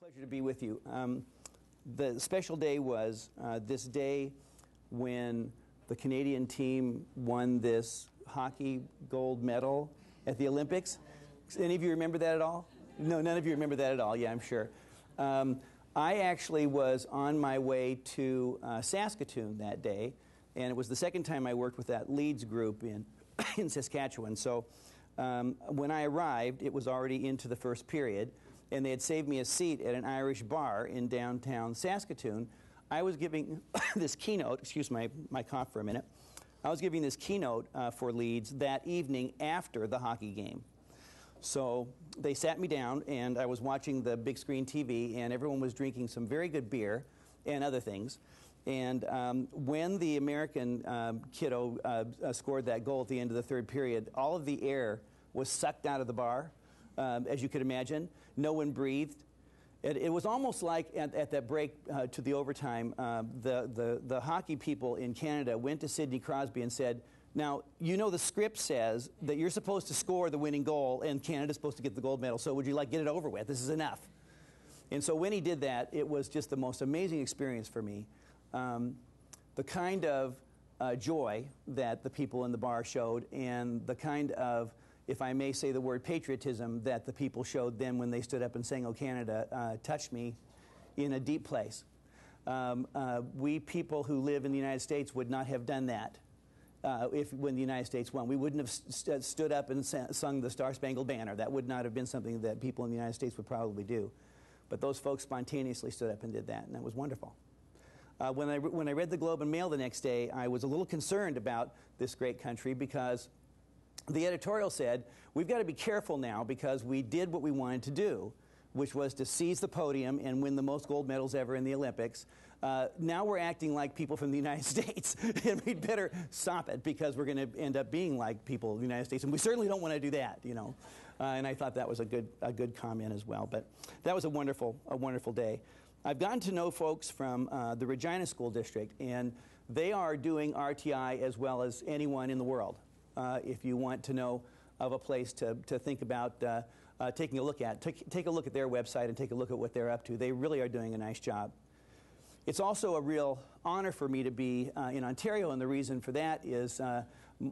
Pleasure to be with you. The special day was this day when the Canadian team won this hockey gold medal at the Olympics. Any of you remember that at all? No, none of you remember that at all. Yeah, I'm sure. I actually was on my way to Saskatoon that day, and it was the second time I worked with that Leeds group in Saskatchewan. So when I arrived, it was already into the first period, and they had saved me a seat at an Irish bar in downtown Saskatoon. I was giving this keynote, excuse my cough for a minute. I was giving this keynote for Leeds that evening after the hockey game. So they sat me down, and I was watching the big screen TV, and everyone was drinking some very good beer and other things. And when the American kiddo scored that goal at the end of the third period, all of the air was sucked out of the bar, as you could imagine. No one breathed. It was almost like at that break to the overtime, the hockey people in Canada went to Sidney Crosby and said, "Now, you know the script says that you're supposed to score the winning goal and Canada's supposed to get the gold medal, so would you like to get it over with? This is enough." And so when he did that, it was just the most amazing experience for me. The kind of joy that the people in the bar showed, and the kind of, if I may say the word, patriotism that the people showed then when they stood up and sang "O Canada," touched me in a deep place. We people who live in the United States would not have done that when the United States won. We wouldn't have stood up and sung the Star-Spangled Banner. That would not have been something that people in the United States would probably do. But those folks spontaneously stood up and did that, and that was wonderful. When I read the Globe and Mail the next day, I was a little concerned about this great country because the editorial said, we've got to be careful now because we did what we wanted to do, which was to seize the podium and win the most gold medals ever in the Olympics. Now we're acting like people from the United States, and we'd better stop it because we're going to end up being like people of the United States, and we certainly don't want to do that, you know. And I thought that was a good comment as well. But that was a wonderful day. I've gotten to know folks from the Regina School District, and they are doing RTI as well as anyone in the world. If you want to know of a place to think about taking a look at, take a look at their website and take a look at what they're up to. They really are doing a nice job. It's also a real honor for me to be in Ontario, and the reason for that is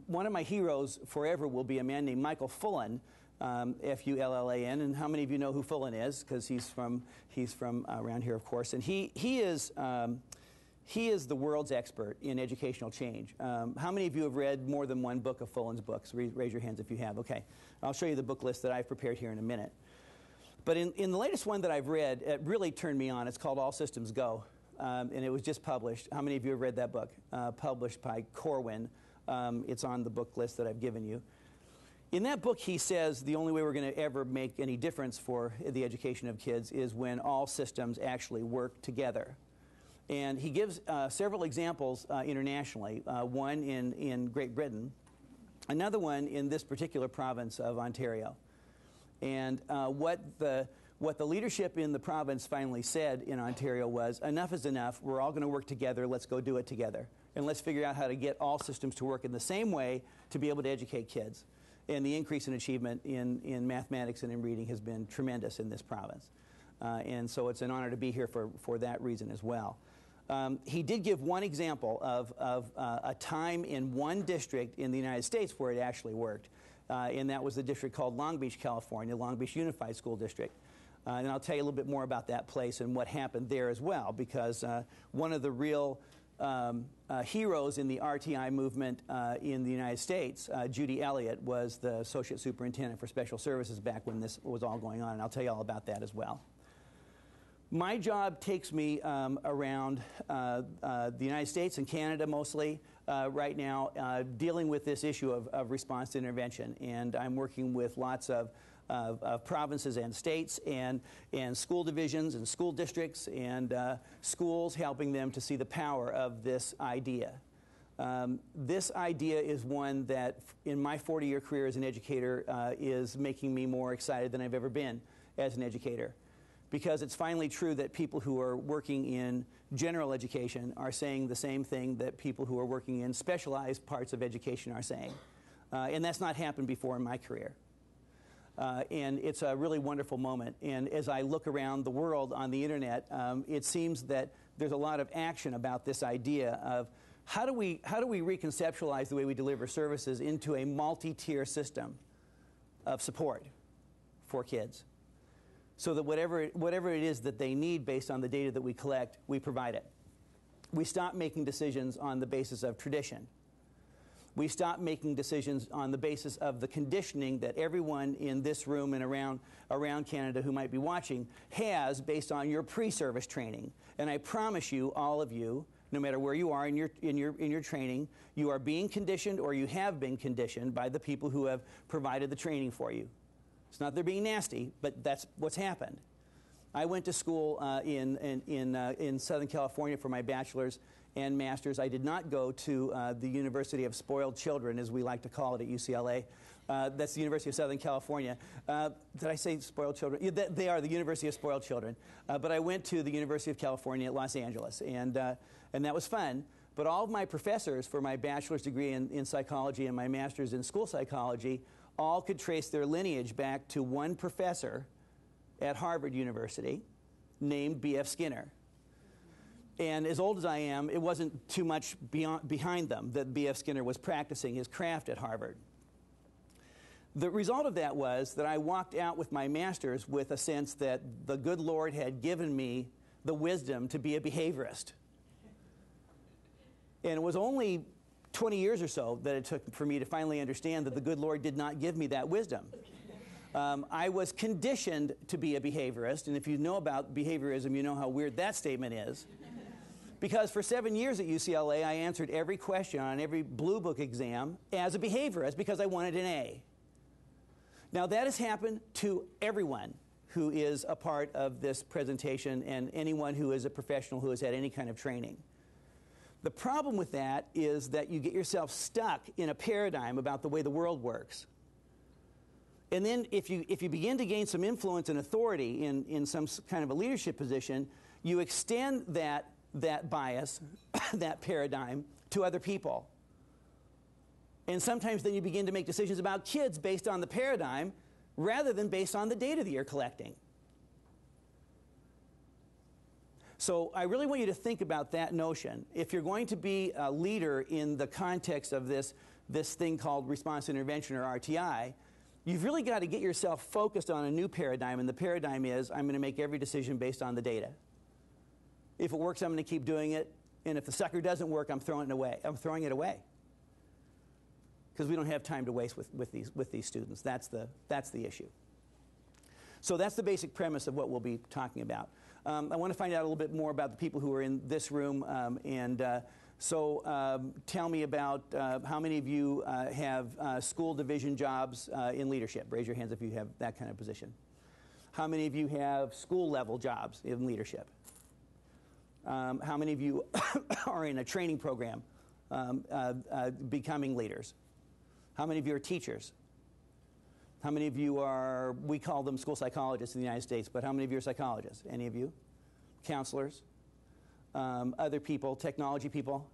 one of my heroes forever will be a man named Michael Fullan, F-U-L-L-A-N, and how many of you know who Fullan is? Because he's from around here, of course, and he is the world's expert in educational change. How many of you have read more than one book of Fullan's books? Raise your hands if you have. Okay, I'll show you the book list that I've prepared here in a minute. But in the latest one that I've read, it really turned me on. It's called All Systems Go, and it was just published. How many of you have read that book? Published by Corwin. It's on the book list that I've given you. In that book, he says the only way we're going to ever make any difference for the education of kids is when all systems actually work together. And he gives several examples internationally, one in Great Britain, another one in this particular province of Ontario. And what the leadership in the province finally said in Ontario was, enough is enough, we're all going to work together, let's go do it together. And let's figure out how to get all systems to work in the same way to be able to educate kids. And the increase in achievement in mathematics and in reading has been tremendous in this province. And so it's an honor to be here for that reason as well. He did give one example of a time in one district in the United States where it actually worked. And that was the district called Long Beach, California, Long Beach Unified School District. And I'll tell you a little bit more about that place and what happened there as well, because one of the real heroes in the RTI movement in the United States, Judy Elliott, was the Associate Superintendent for Special Services back when this was all going on, and I'll tell you all about that as well. My job takes me around the United States and Canada mostly right now, dealing with this issue of response to intervention, and I'm working with lots of provinces and states and school divisions and school districts and schools, helping them to see the power of this idea. This idea is one that, in my 40-year career as an educator, is making me more excited than I've ever been as an educator. Because it's finally true that people who are working in general education are saying the same thing that people who are working in specialized parts of education are saying. And that's not happened before in my career. And it's a really wonderful moment. And as I look around the world on the internet, it seems that there's a lot of action about this idea of how do we reconceptualize the way we deliver services into a multi-tier system of support for kids, so that whatever it is that they need based on the data that we collect, we provide it. We stop making decisions on the basis of tradition. We stop making decisions on the basis of the conditioning that everyone in this room and around Canada who might be watching has based on your pre-service training. And I promise you, all of you, no matter where you are in your training, you are being conditioned or you have been conditioned by the people who have provided the training for you. It's not they're being nasty, but that's what's happened. I went to school in Southern California for my bachelor's and master's. I did not go to the University of Spoiled Children, as we like to call it at UCLA. That's the University of Southern California. Did I say spoiled children? Yeah, they are the University of Spoiled Children. But I went to the University of California at Los Angeles, and that was fun. But all of my professors for my bachelor's degree in psychology and my master's in school psychology all could trace their lineage back to one professor at Harvard University named B.F. Skinner. And as old as I am, it wasn't too much behind them that B.F. Skinner was practicing his craft at Harvard. The result of that was that I walked out with my master's with a sense that the good Lord had given me the wisdom to be a behaviorist. And it was only 20 years or so that it took for me to finally understand that the good Lord did not give me that wisdom. I was conditioned to be a behaviorist, and if you know about behaviorism, you know how weird that statement is. Because for 7 years at UCLA, I answered every question on every Blue Book exam as a behaviorist because I wanted an A. Now that has happened to everyone who is a part of this presentation and anyone who is a professional who has had any kind of training. The problem with that is that you get yourself stuck in a paradigm about the way the world works. And then if you begin to gain some influence and authority in some kind of a leadership position, you extend that bias, that paradigm, to other people. And sometimes then you begin to make decisions about kids based on the paradigm rather than based on the data that you're collecting. So I really want you to think about that notion. If you're going to be a leader in the context of this thing called response intervention, or RTI, you've really got to get yourself focused on a new paradigm, and the paradigm is, I'm going to make every decision based on the data. If it works, I'm going to keep doing it, and if the sucker doesn't work, I'm throwing it away. I'm throwing it away. Because we don't have time to waste with these students. That's the issue. So that's the basic premise of what we'll be talking about. I want to find out a little bit more about the people who are in this room, so tell me about how many of you have school division jobs in leadership. Raise your hands if you have that kind of position. How many of you have school level jobs in leadership? How many of you are in a training program becoming leaders? How many of you are teachers? How many of you are, we call them school psychologists in the United States, but how many of you are psychologists? Any of you? Counselors? Other people, technology people?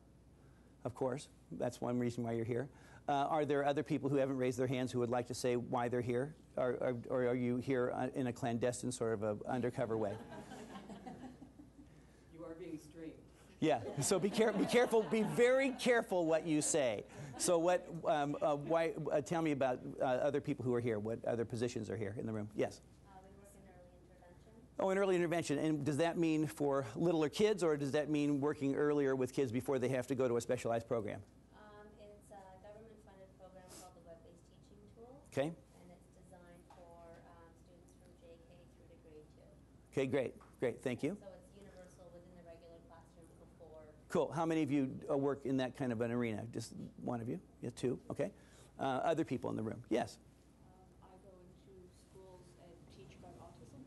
Of course, that's one reason why you're here. Are there other people who haven't raised their hands who would like to say why they're here? Or are you here in a clandestine sort of a undercover way? You are being streamed. Yeah, so be careful, be very careful what you say. So tell me about other people who are here. What other positions are here in the room? Yes? We work in early intervention. Oh, in early intervention. And does that mean for littler kids, or does that mean working earlier with kids before they have to go to a specialized program? It's a government-funded program called the Web-Based Teaching Tool. Okay. And it's designed for students from JK through to grade 2. Okay, great, thank you. So it's universal within the regular classroom before. Cool. How many of you work in that kind of an arena? Just one of you? Yeah, two? Okay. Other people in the room? Yes? I go into schools and teach about autism.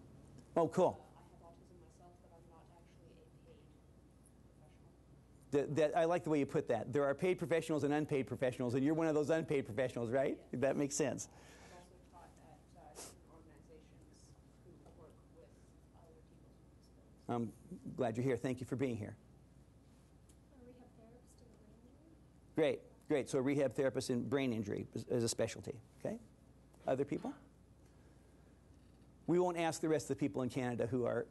Oh, cool. I have autism myself, but I'm not actually a paid professional. I like the way you put that. There are paid professionals and unpaid professionals, and you're one of those unpaid professionals, right? Yeah. That makes sense. I've also taught at different organizations who work with other people with disabilities. I'm glad you're here. Thank you for being here. A rehab therapist in the brain injury. Great. So rehab therapist in brain injury is a specialty. Okay. Other people? We won't ask the rest of the people in Canada who are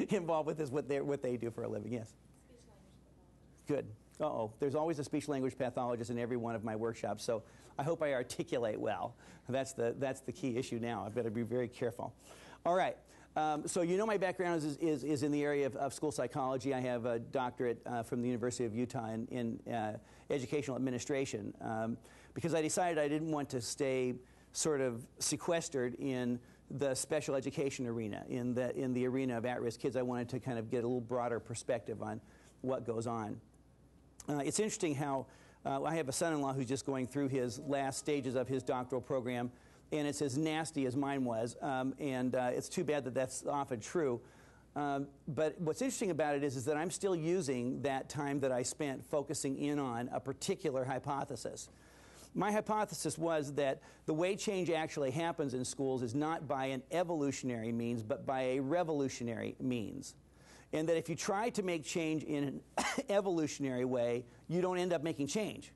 involved with this what they do for a living. Yes. Good. Uh-oh. There's always a speech-language pathologist in every one of my workshops, so I hope I articulate well. That's the key issue now. I've got to be very careful. All right. So you know my background is in the area of school psychology. I have a doctorate from the University of Utah in educational administration because I decided I didn't want to stay sort of sequestered in the special education arena, in the arena of at-risk kids. I wanted to kind of get a little broader perspective on what goes on. It's interesting how I have a son-in-law who's just going through his last stages of his doctoral program, and it's as nasty as mine was, and it's too bad that that's often true. But what's interesting about it is that I'm still using that time that I spent focusing in on a particular hypothesis. My hypothesis was that the way change actually happens in schools is not by an evolutionary means, but by a revolutionary means. And that if you try to make change in an evolutionary way, you don't end up making change.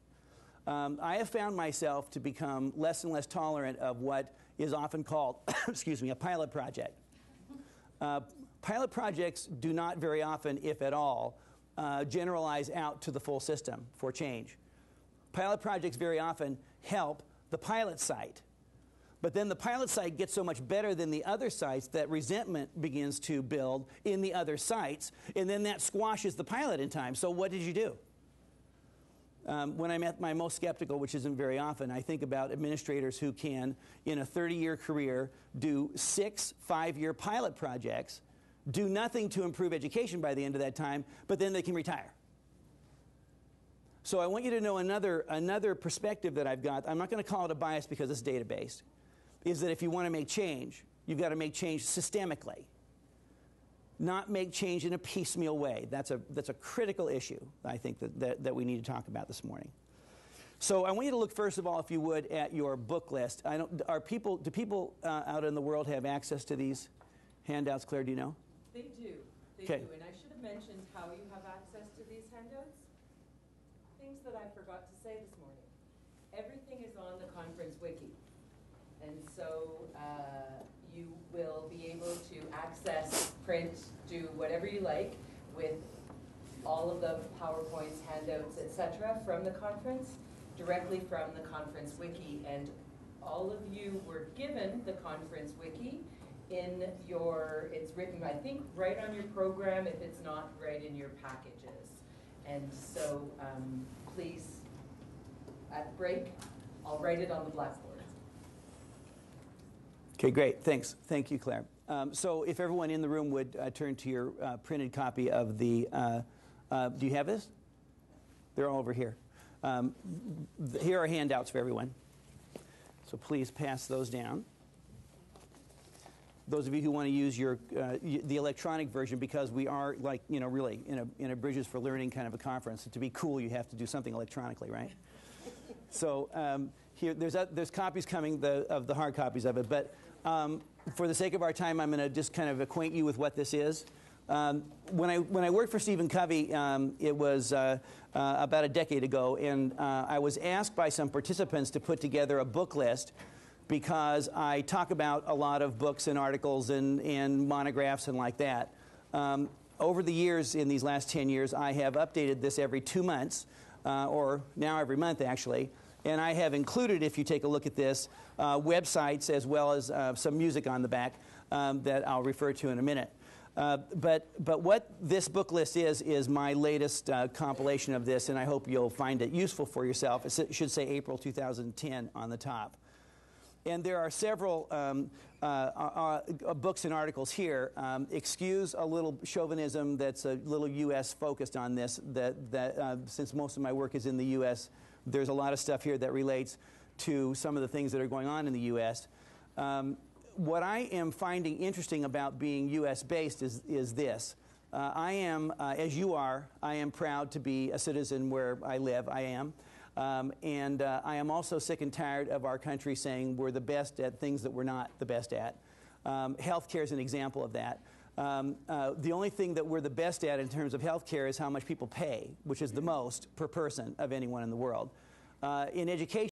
I have found myself to become less and less tolerant of what is often called, excuse me, a pilot project. Pilot projects do not very often, if at all, generalize out to the full system for change. Pilot projects very often help the pilot site. But then the pilot site gets so much better than the other sites that resentment begins to build in the other sites, and then that squashes the pilot in time. So what did you do? When I'm at my most skeptical, which isn't very often, I think about administrators who can, in a 30-year career, do 6 5-year pilot projects, do nothing to improve education by the end of that time, but then they can retire. So I want you to know another perspective that I've got. I'm not going to call it a bias because it's data-based, is that if you want to make change, you've got to make change systemically, not make change in a piecemeal way. That's a critical issue, I think, that we need to talk about this morning. So I want you to look, first of all, if you would, at your book list. Do people out in the world have access to these handouts, Claire, do you know? They do. They Okay. do. And I should have mentioned how you have access to these handouts. Things that I forgot to say this morning. Everything is on the conference wiki. And so you will be able to access, print, do whatever you like with all of the PowerPoints, handouts, etc. from the conference, directly from the conference wiki. And all of you were given the conference wiki in it's written, I think, right on your program if it's not right in your packages. And so please, at break, I'll write it on the blackboard. Okay, great. Thanks. Thank you, Claire. So if everyone in the room would turn to your printed copy of the, do you have this? They're all over here. Here are handouts for everyone. So please pass those down. Those of you who want to use the electronic version, because we are, like, really in a Bridges for Learning kind of a conference. To be cool, you have to do something electronically, right? So here, there's copies coming of the hard copies of it. But for the sake of our time, I'm going to just kind of acquaint you with what this is. When I worked for Stevan Covey, it was about a decade ago, and I was asked by some participants to put together a book list, because I talk about a lot of books and articles and monographs and like that. Over the years, in these last 10 years, I have updated this every 2 months, or now every month, actually. And I have included, if you take a look at this, websites as well as some music on the back that I'll refer to in a minute. But what this book list is my latest compilation of this, and I hope you'll find it useful for yourself. It should say April 2010 on the top. And there are several books and articles here. Excuse a little chauvinism that's a little U.S. focused on this, since most of my work is in the U.S., there's a lot of stuff here that relates to some of the things that are going on in the U.S. What I am finding interesting about being U.S.-based is this. I am, as you are, I am proud to be a citizen where I live. I am. And I am also sick and tired of our country saying we're the best at things that we're not the best at. Healthcare is an example of that. The only thing that we're the best at in terms of healthcare is how much people pay, which is the most per person of anyone in the world. In education,